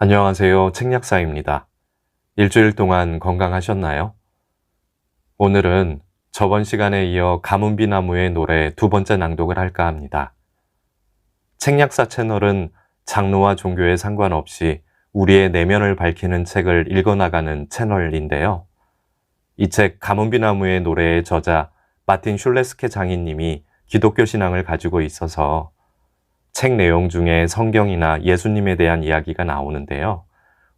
안녕하세요. 책약사입니다. 일주일 동안 건강하셨나요? 오늘은 저번 시간에 이어 가문비 나무의 노래 두 번째 낭독을 할까 합니다. 책약사 채널은 장르와 종교에 상관없이 우리의 내면을 밝히는 책을 읽어나가는 채널인데요. 이 책 가문비 나무의 노래의 저자 마틴 슐레스케 장인님이 기독교 신앙을 가지고 있어서 책 내용 중에 성경이나 예수님에 대한 이야기가 나오는데요.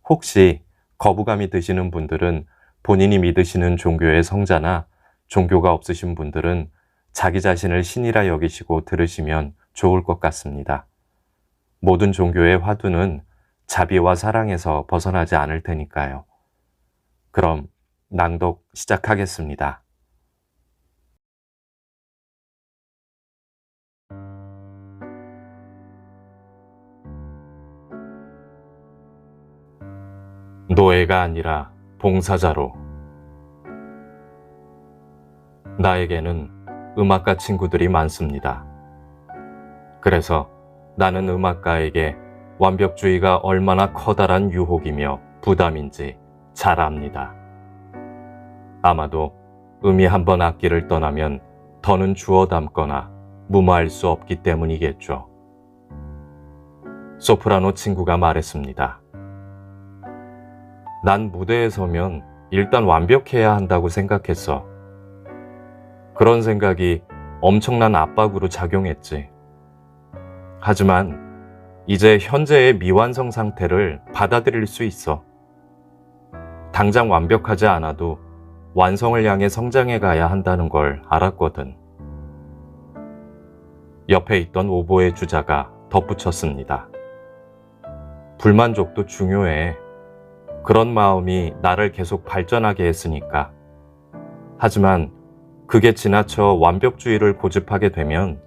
혹시 거부감이 드시는 분들은 본인이 믿으시는 종교의 성자나 종교가 없으신 분들은 자기 자신을 신이라 여기시고 들으시면 좋을 것 같습니다. 모든 종교의 화두는 자비와 사랑에서 벗어나지 않을 테니까요. 그럼 낭독 시작하겠습니다. 노예가 아니라 봉사자로. 나에게는 음악가 친구들이 많습니다. 그래서 나는 음악가에게 완벽주의가 얼마나 커다란 유혹이며 부담인지 잘 압니다. 아마도 음이 한번 악기를 떠나면 더는 주워 담거나 무마할 수 없기 때문이겠죠. 소프라노 친구가 말했습니다. 난 무대에 서면 일단 완벽해야 한다고 생각했어. 그런 생각이 엄청난 압박으로 작용했지. 하지만 이제 현재의 미완성 상태를 받아들일 수 있어. 당장 완벽하지 않아도 완성을 향해 성장해 가야 한다는 걸 알았거든. 옆에 있던 오보의 주자가 덧붙였습니다. 불만족도 중요해. 그런 마음이 나를 계속 발전하게 했으니까. 하지만 그게 지나쳐 완벽주의를 고집하게 되면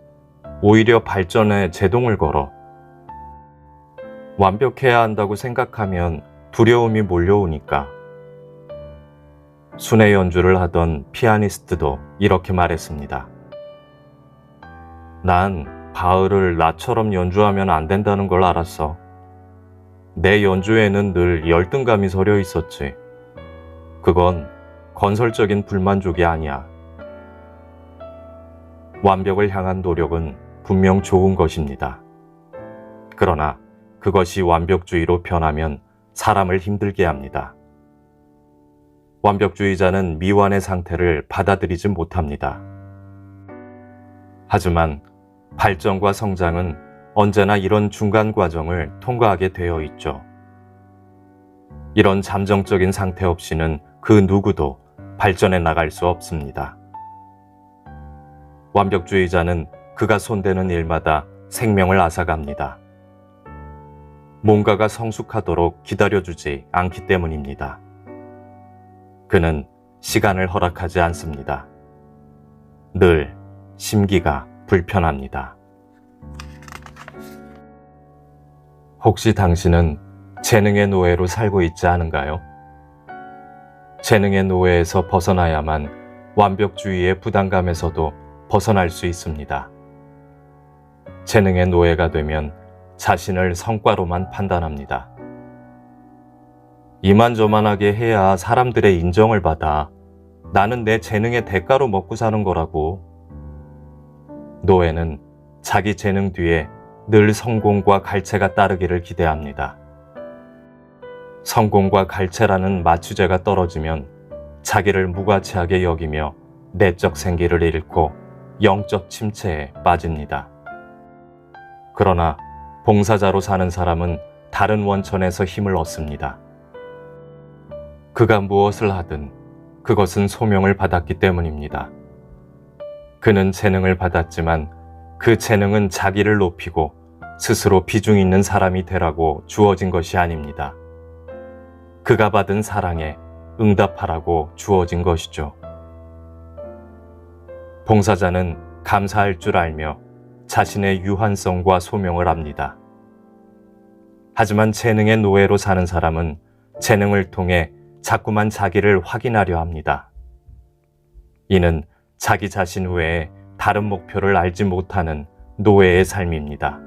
오히려 발전에 제동을 걸어. 완벽해야 한다고 생각하면 두려움이 몰려오니까. 순회 연주를 하던 피아니스트도 이렇게 말했습니다. 난 바흐를 나처럼 연주하면 안 된다는 걸 알았어. 내 연주에는 늘 열등감이 서려 있었지. 그건 건설적인 불만족이 아니야. 완벽을 향한 노력은 분명 좋은 것입니다. 그러나 그것이 완벽주의로 변하면 사람을 힘들게 합니다. 완벽주의자는 미완의 상태를 받아들이지 못합니다. 하지만 발전과 성장은 언제나 이런 중간 과정을 통과하게 되어 있죠. 이런 잠정적인 상태 없이는 그 누구도 발전해 나갈 수 없습니다. 완벽주의자는 그가 손대는 일마다 생명을 앗아갑니다. 뭔가가 성숙하도록 기다려주지 않기 때문입니다. 그는 시간을 허락하지 않습니다. 늘 심기가 불편합니다. 혹시 당신은 재능의 노예로 살고 있지 않은가요? 재능의 노예에서 벗어나야만 완벽주의의 부담감에서도 벗어날 수 있습니다. 재능의 노예가 되면 자신을 성과로만 판단합니다. 이만저만하게 해야 사람들의 인정을 받아. 나는 내 재능의 대가로 먹고 사는 거라고. 노예는 자기 재능 뒤에 늘 성공과 갈채가 따르기를 기대합니다. 성공과 갈채라는 마취제가 떨어지면 자기를 무가치하게 여기며 내적 생기를 잃고 영적 침체에 빠집니다. 그러나 봉사자로 사는 사람은 다른 원천에서 힘을 얻습니다. 그가 무엇을 하든 그것은 소명을 받았기 때문입니다. 그는 재능을 받았지만 그 재능은 자기를 높이고 스스로 비중 있는 사람이 되라고 주어진 것이 아닙니다. 그가 받은 사랑에 응답하라고 주어진 것이죠. 봉사자는 감사할 줄 알며 자신의 유한성과 소명을 압니다. 하지만 재능의 노예로 사는 사람은 재능을 통해 자꾸만 자기를 확인하려 합니다. 이는 자기 자신 외에 다른 목표를 알지 못하는 노예의 삶입니다.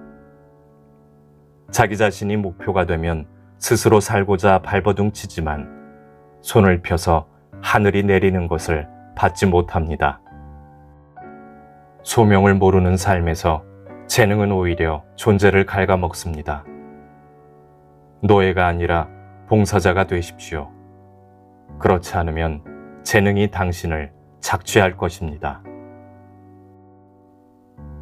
자기 자신이 목표가 되면 스스로 살고자 발버둥 치지만 손을 펴서 하늘이 내리는 것을 받지 못합니다. 소명을 모르는 삶에서 재능은 오히려 존재를 갉아먹습니다. 노예가 아니라 봉사자가 되십시오. 그렇지 않으면 재능이 당신을 착취할 것입니다.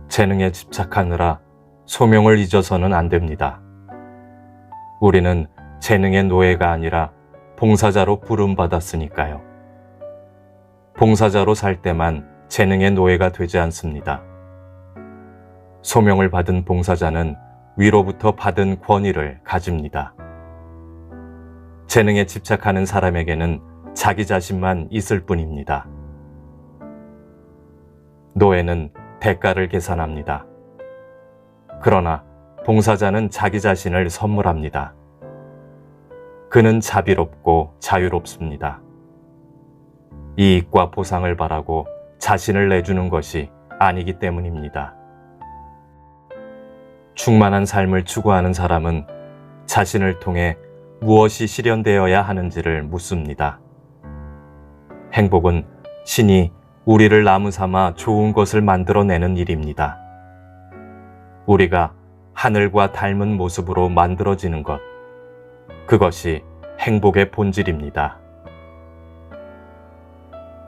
재능에 집착하느라 소명을 잊어서는 안 됩니다. 우리는 재능의 노예가 아니라 봉사자로 부름받았으니까요. 봉사자로 살 때만 재능의 노예가 되지 않습니다. 소명을 받은 봉사자는 위로부터 받은 권위를 가집니다. 재능에 집착하는 사람에게는 자기 자신만 있을 뿐입니다. 노예는 대가를 계산합니다. 그러나 봉사자는 자기 자신을 선물합니다. 그는 자비롭고 자유롭습니다. 이익과 보상을 바라고 자신을 내주는 것이 아니기 때문입니다. 충만한 삶을 추구하는 사람은 자신을 통해 무엇이 실현되어야 하는지를 묻습니다. 행복은 신이 우리를 나무 삼아 좋은 것을 만들어내는 일입니다. 우리가 하늘과 닮은 모습으로 만들어지는 것, 그것이 행복의 본질입니다.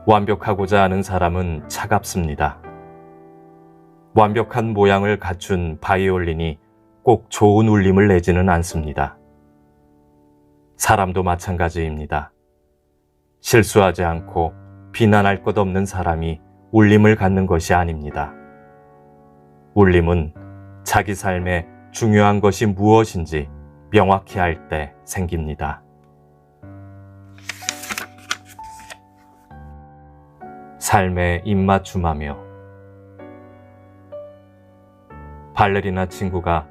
완벽하고자 하는 사람은 차갑습니다. 완벽한 모양을 갖춘 바이올린이 꼭 좋은 울림을 내지는 않습니다. 사람도 마찬가지입니다. 실수하지 않고 비난할 것 없는 사람이 울림을 갖는 것이 아닙니다. 울림은 자기 삶에 중요한 것이 무엇인지 명확히 알 때 생깁니다. 삶에 입맞춤하며. 발레리나 친구가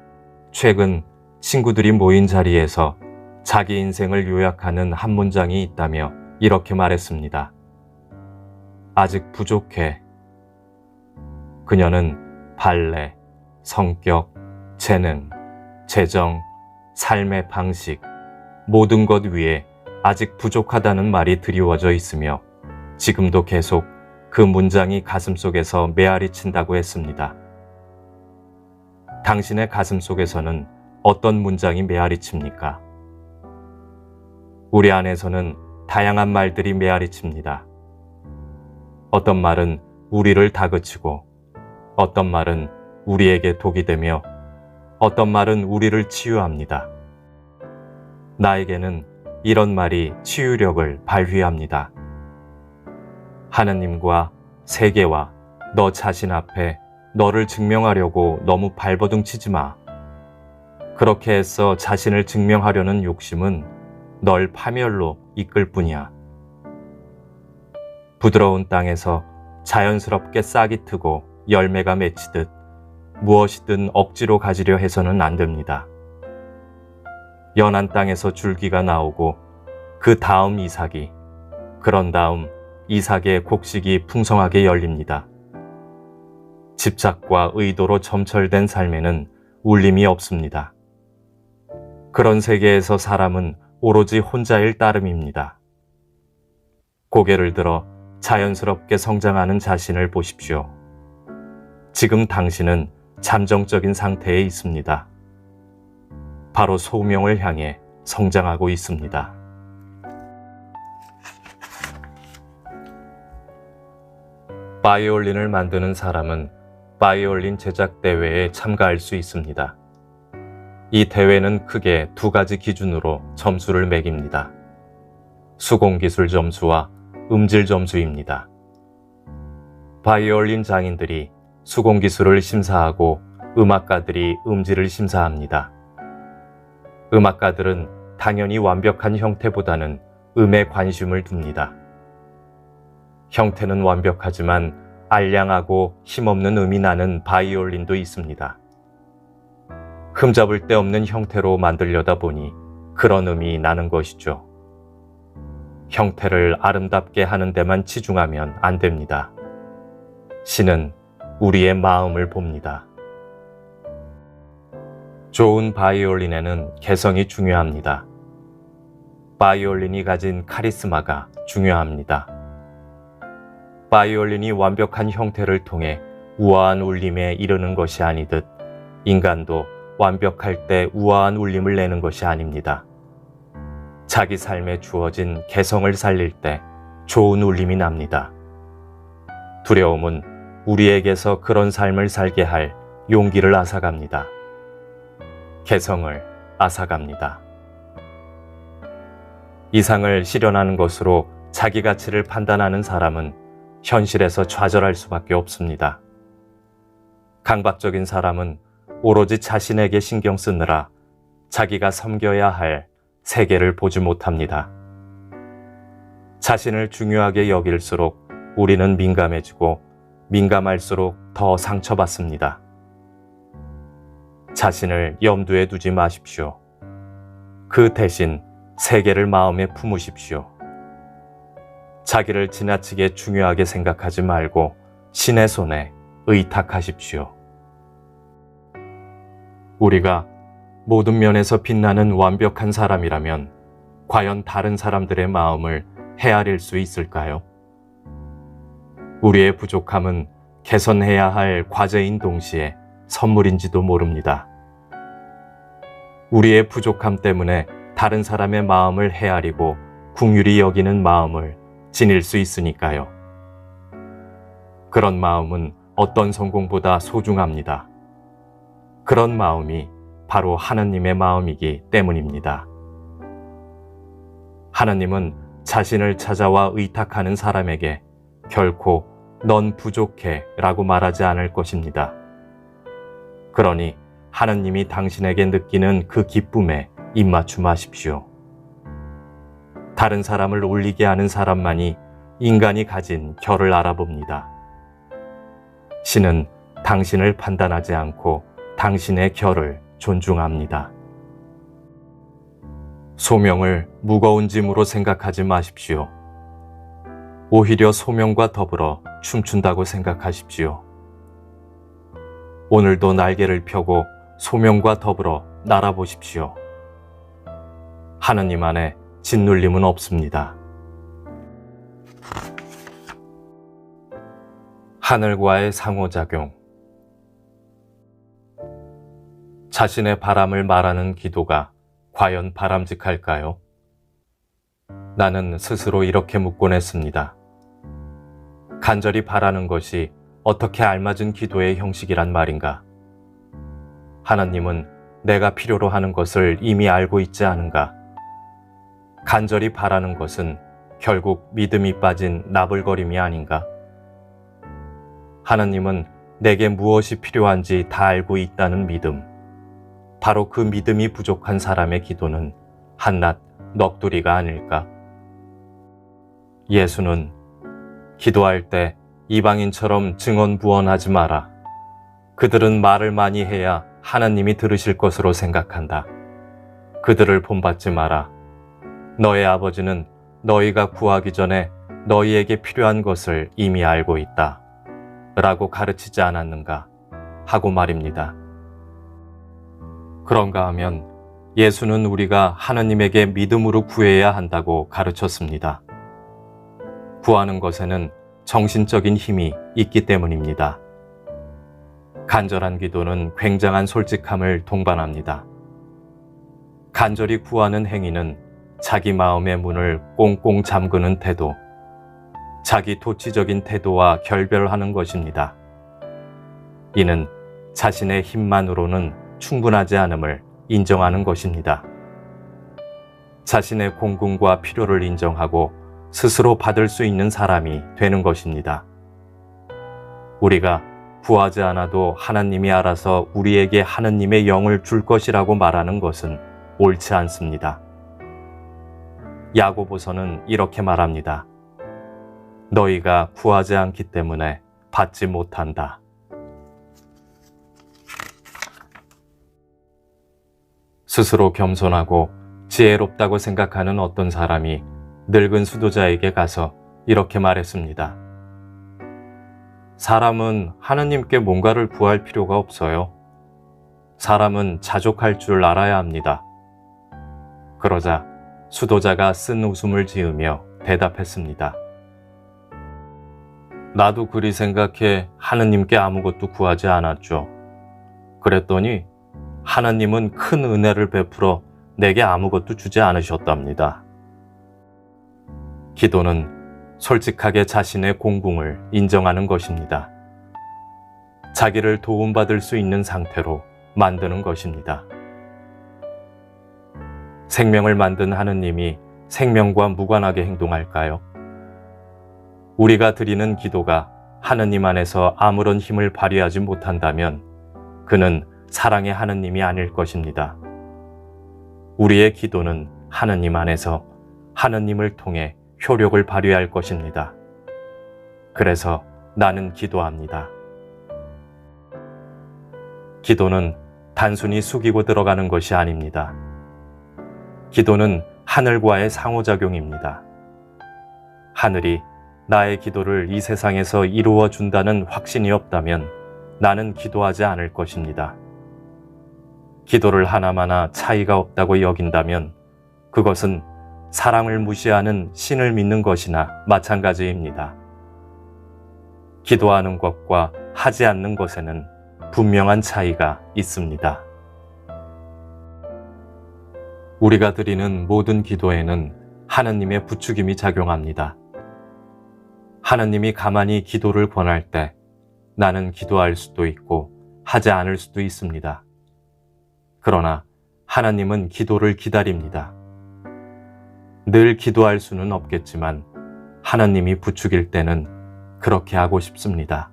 최근 친구들이 모인 자리에서 자기 인생을 요약하는 한 문장이 있다며 이렇게 말했습니다. 아직 부족해. 그녀는 발레, 성격, 재능, 재정, 삶의 방식, 모든 것 위에 아직 부족하다는 말이 드리워져 있으며 지금도 계속 그 문장이 가슴속에서 메아리 친다고 했습니다. 당신의 가슴속에서는 어떤 문장이 메아리 칩니까? 우리 안에서는 다양한 말들이 메아리 칩니다. 어떤 말은 우리를 다그치고, 어떤 말은 우리에게 독이 되며, 어떤 말은 우리를 치유합니다. 나에게는 이런 말이 치유력을 발휘합니다. 하느님과 세계와 너 자신 앞에 너를 증명하려고 너무 발버둥 치지 마. 그렇게 해서 자신을 증명하려는 욕심은 널 파멸로 이끌 뿐이야. 부드러운 땅에서 자연스럽게 싹이 트고 열매가 맺히듯 무엇이든 억지로 가지려 해서는 안 됩니다. 연한 땅에서 줄기가 나오고 그 다음 이삭이, 그런 다음 이삭의 곡식이 풍성하게 열립니다. 집착과 의도로 점철된 삶에는 울림이 없습니다. 그런 세계에서 사람은 오로지 혼자일 따름입니다. 고개를 들어 자연스럽게 성장하는 자신을 보십시오. 지금 당신은 잠정적인 상태에 있습니다. 바로 소명을 향해 성장하고 있습니다. 바이올린을 만드는 사람은 바이올린 제작 대회에 참가할 수 있습니다. 이 대회는 크게 두 가지 기준으로 점수를 매깁니다. 수공기술 점수와 음질 점수입니다. 바이올린 장인들이 수공기술을 심사하고 음악가들이 음질을 심사합니다. 음악가들은 당연히 완벽한 형태보다는 음에 관심을 둡니다. 형태는 완벽하지만 알량하고 힘없는 음이 나는 바이올린도 있습니다. 흠잡을 데 없는 형태로 만들려다 보니 그런 음이 나는 것이죠. 형태를 아름답게 하는 데만 치중하면 안 됩니다. 신은 우리의 마음을 봅니다. 좋은 바이올린에는 개성이 중요합니다. 바이올린이 가진 카리스마가 중요합니다. 바이올린이 완벽한 형태를 통해 우아한 울림에 이르는 것이 아니듯 인간도 완벽할 때 우아한 울림을 내는 것이 아닙니다. 자기 삶에 주어진 개성을 살릴 때 좋은 울림이 납니다. 두려움은 우리에게서 그런 삶을 살게 할 용기를 앗아갑니다. 개성을 앗아갑니다. 이상을 실현하는 것으로 자기 가치를 판단하는 사람은 현실에서 좌절할 수밖에 없습니다. 강박적인 사람은 오로지 자신에게 신경 쓰느라 자기가 섬겨야 할 세계를 보지 못합니다. 자신을 중요하게 여길수록 우리는 민감해지고 민감할수록 더 상처받습니다. 자신을 염두에 두지 마십시오. 그 대신 세계를 마음에 품으십시오. 자기를 지나치게 중요하게 생각하지 말고 신의 손에 의탁하십시오. 우리가 모든 면에서 빛나는 완벽한 사람이라면 과연 다른 사람들의 마음을 헤아릴 수 있을까요? 우리의 부족함은 개선해야 할 과제인 동시에 선물인지도 모릅니다. 우리의 부족함 때문에 다른 사람의 마음을 헤아리고 긍휼히 여기는 마음을 지닐 수 있으니까요. 그런 마음은 어떤 성공보다 소중합니다. 그런 마음이 바로 하나님의 마음이기 때문입니다. 하나님은 자신을 찾아와 의탁하는 사람에게 결코 넌 부족해 라고 말하지 않을 것입니다. 그러니 하나님이 당신에게 느끼는 그 기쁨에 입맞춤하십시오. 다른 사람을 울리게 하는 사람만이 인간이 가진 결을 알아봅니다. 신은 당신을 판단하지 않고 당신의 결을 존중합니다. 소명을 무거운 짐으로 생각하지 마십시오. 오히려 소명과 더불어 춤춘다고 생각하십시오. 오늘도 날개를 펴고 소명과 더불어 날아보십시오. 하나님 안에 짓눌림은 없습니다. 하늘과의 상호작용. 자신의 바람을 말하는 기도가 과연 바람직할까요? 나는 스스로 이렇게 묻곤 했습니다. 간절히 바라는 것이 어떻게 알맞은 기도의 형식이란 말인가? 하나님은 내가 필요로 하는 것을 이미 알고 있지 않은가? 간절히 바라는 것은 결국 믿음이 빠진 나불거림이 아닌가? 하나님은 내게 무엇이 필요한지 다 알고 있다는 믿음. 바로 그 믿음이 부족한 사람의 기도는 한낱 넋두리가 아닐까? 예수는 기도할 때 이방인처럼 증언부언하지 마라. 그들은 말을 많이 해야 하나님이 들으실 것으로 생각한다. 그들을 본받지 마라. 너의 아버지는 너희가 구하기 전에 너희에게 필요한 것을 이미 알고 있다. 라고 가르치지 않았는가 하고 말입니다. 그런가 하면 예수는 우리가 하나님에게 믿음으로 구해야 한다고 가르쳤습니다. 구하는 것에는 정신적인 힘이 있기 때문입니다. 간절한 기도는 굉장한 솔직함을 동반합니다. 간절히 구하는 행위는 자기 마음의 문을 꽁꽁 잠그는 태도, 자기 도치적인 태도와 결별하는 것입니다. 이는 자신의 힘만으로는 충분하지 않음을 인정하는 것입니다. 자신의 공급과 필요를 인정하고 스스로 받을 수 있는 사람이 되는 것입니다. 우리가 구하지 않아도 하나님이 알아서 우리에게 하나님의 영을 줄 것이라고 말하는 것은 옳지 않습니다. 야고보서는 이렇게 말합니다. 너희가 구하지 않기 때문에 받지 못한다. 스스로 겸손하고 지혜롭다고 생각하는 어떤 사람이 늙은 수도자에게 가서 이렇게 말했습니다. 사람은 하나님께 뭔가를 구할 필요가 없어요. 사람은 자족할 줄 알아야 합니다. 그러자 수도자가 쓴 웃음을 지으며 대답했습니다. 나도 그리 생각해 하느님께 아무것도 구하지 않았죠. 그랬더니 하나님은 큰 은혜를 베풀어 내게 아무것도 주지 않으셨답니다. 기도는 솔직하게 자신의 공공을 인정하는 것입니다. 자기를 도움받을 수 있는 상태로 만드는 것입니다. 생명을 만든 하느님이 생명과 무관하게 행동할까요? 우리가 드리는 기도가 하느님 안에서 아무런 힘을 발휘하지 못한다면 그는 사랑의 하느님이 아닐 것입니다. 우리의 기도는 하느님 안에서 하느님을 통해 효력을 발휘할 것입니다. 그래서 나는 기도합니다. 기도는 단순히 숙이고 들어가는 것이 아닙니다. 기도는 하늘과의 상호작용입니다. 하늘이 나의 기도를 이 세상에서 이루어 준다는 확신이 없다면 나는 기도하지 않을 것입니다. 기도를 하나마나 차이가 없다고 여긴다면 그것은 사랑을 무시하는 신을 믿는 것이나 마찬가지입니다. 기도하는 것과 하지 않는 것에는 분명한 차이가 있습니다. 우리가 드리는 모든 기도에는 하느님의 부추김이 작용합니다. 하느님이 가만히 기도를 권할 때 나는 기도할 수도 있고 하지 않을 수도 있습니다. 그러나 하나님은 기도를 기다립니다. 늘 기도할 수는 없겠지만 하나님이 부추길 때는 그렇게 하고 싶습니다.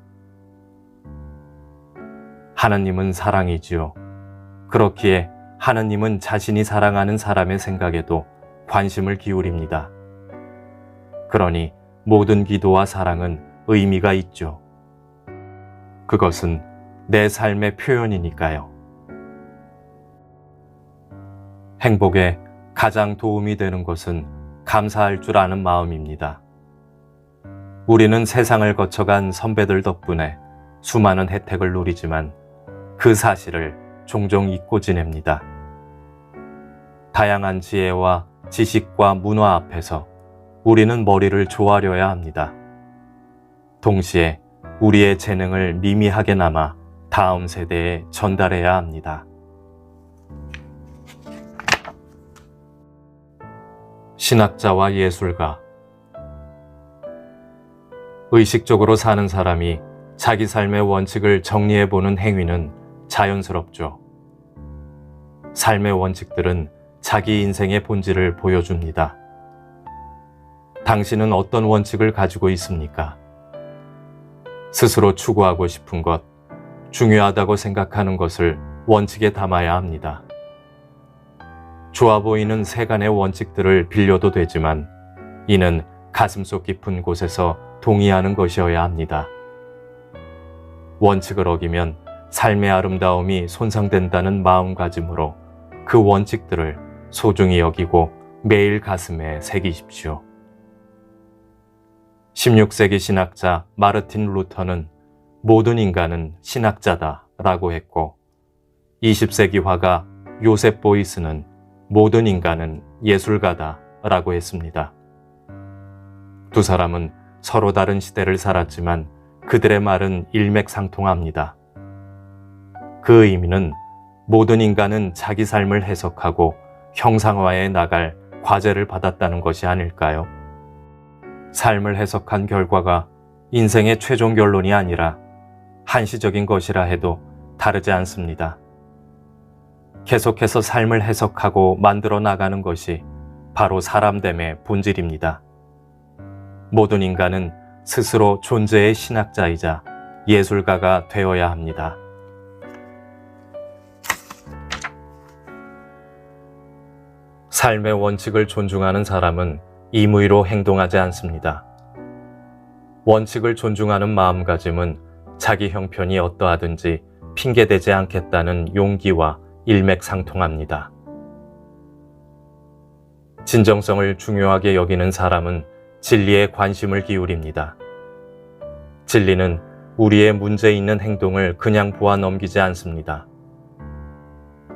하나님은 사랑이지요. 그렇기에 하나님은 자신이 사랑하는 사람의 생각에도 관심을 기울입니다. 그러니 모든 기도와 사랑은 의미가 있죠. 그것은 내 삶의 표현이니까요. 행복에 가장 도움이 되는 것은 감사할 줄 아는 마음입니다. 우리는 세상을 거쳐간 선배들 덕분에 수많은 혜택을 누리지만 그 사실을 종종 잊고 지냅니다. 다양한 지혜와 지식과 문화 앞에서 우리는 머리를 조아려야 합니다. 동시에 우리의 재능을 미미하게나마 다음 세대에 전달해야 합니다. 신학자와 예술가. 의식적으로 사는 사람이 자기 삶의 원칙을 정리해보는 행위는 자연스럽죠. 삶의 원칙들은 자기 인생의 본질을 보여줍니다. 당신은 어떤 원칙을 가지고 있습니까? 스스로 추구하고 싶은 것, 중요하다고 생각하는 것을 원칙에 담아야 합니다. 좋아 보이는 세간의 원칙들을 빌려도 되지만 이는 가슴속 깊은 곳에서 동의하는 것이어야 합니다. 원칙을 어기면 삶의 아름다움이 손상된다는 마음가짐으로 그 원칙들을 소중히 여기고 매일 가슴에 새기십시오. 16세기 신학자 마르틴 루터는 모든 인간은 신학자다 라고 했고 20세기 화가 요셉 보이스는 모든 인간은 예술가다 라고 했습니다. 두 사람은 서로 다른 시대를 살았지만 그들의 말은 일맥상통합니다. 그 의미는 모든 인간은 자기 삶을 해석하고 형상화해 나갈 과제를 받았다는 것이 아닐까요? 삶을 해석한 결과가 인생의 최종 결론이 아니라 한시적인 것이라 해도 다르지 않습니다. 계속해서 삶을 해석하고 만들어 나가는 것이 바로 사람됨의 본질입니다. 모든 인간은 스스로 존재의 신학자이자 예술가가 되어야 합니다. 삶의 원칙을 존중하는 사람은 임의로 행동하지 않습니다. 원칙을 존중하는 마음가짐은 자기 형편이 어떠하든지 핑계대지 않겠다는 용기와 일맥상통합니다. 진정성을 중요하게 여기는 사람은 진리에 관심을 기울입니다. 진리는 우리의 문제 있는 행동을 그냥 보아 넘기지 않습니다.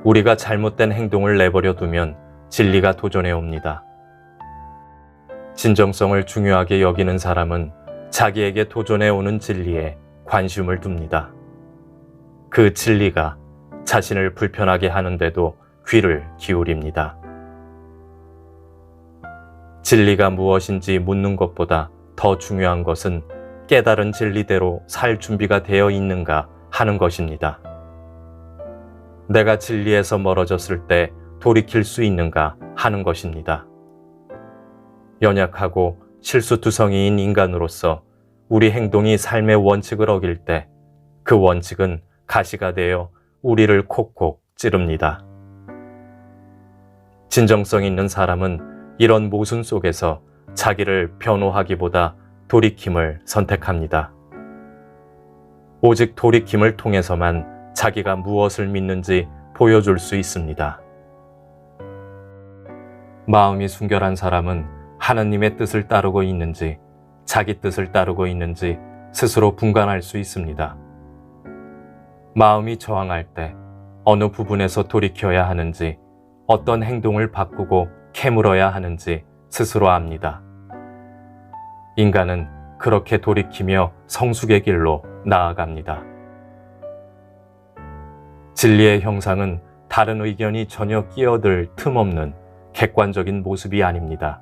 우리가 잘못된 행동을 내버려 두면 진리가 도전해 옵니다. 진정성을 중요하게 여기는 사람은 자기에게 도전해 오는 진리에 관심을 둡니다. 그 진리가 자신을 불편하게 하는데도 귀를 기울입니다. 진리가 무엇인지 묻는 것보다 더 중요한 것은 깨달은 진리대로 살 준비가 되어 있는가 하는 것입니다. 내가 진리에서 멀어졌을 때 돌이킬 수 있는가 하는 것입니다. 연약하고 실수투성이인 인간으로서 우리 행동이 삶의 원칙을 어길 때 그 원칙은 가시가 되어 우리를 콕콕 찌릅니다. 진정성 있는 사람은 이런 모순 속에서 자기를 변호하기보다 돌이킴을 선택합니다. 오직 돌이킴을 통해서만 자기가 무엇을 믿는지 보여줄 수 있습니다. 마음이 순결한 사람은 하나님의 뜻을 따르고 있는지 자기 뜻을 따르고 있는지 스스로 분간할 수 있습니다. 마음이 저항할 때 어느 부분에서 돌이켜야 하는지 어떤 행동을 바꾸고 캐물어야 하는지 스스로 압니다. 인간은 그렇게 돌이키며 성숙의 길로 나아갑니다. 진리의 형상은 다른 의견이 전혀 끼어들 틈 없는 객관적인 모습이 아닙니다.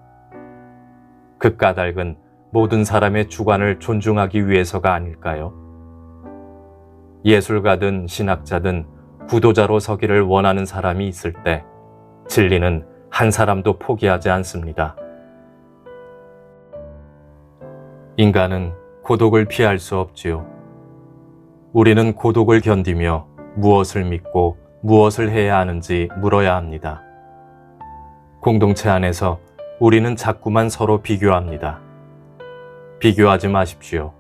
그 까닭은 모든 사람의 주관을 존중하기 위해서가 아닐까요? 예술가든 신학자든 구도자로 서기를 원하는 사람이 있을 때 진리는 한 사람도 포기하지 않습니다. 인간은 고독을 피할 수 없지요. 우리는 고독을 견디며 무엇을 믿고 무엇을 해야 하는지 물어야 합니다. 공동체 안에서 우리는 자꾸만 서로 비교합니다. 비교하지 마십시오.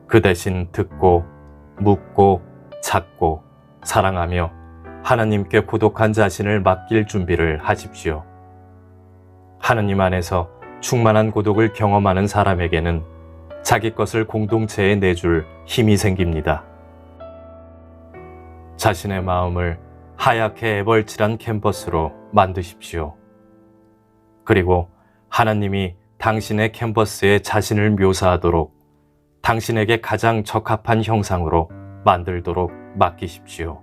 그 대신 듣고 묻고 찾고 사랑하며 하나님께 고독한 자신을 맡길 준비를 하십시오. 하나님 안에서 충만한 고독을 경험하는 사람에게는 자기 것을 공동체에 내줄 힘이 생깁니다. 자신의 마음을 하얗게 애벌칠한 캔버스로 만드십시오. 그리고 하나님이 당신의 캔버스에 자신을 묘사하도록 당신에게 가장 적합한 형상으로 만들도록 맡기십시오.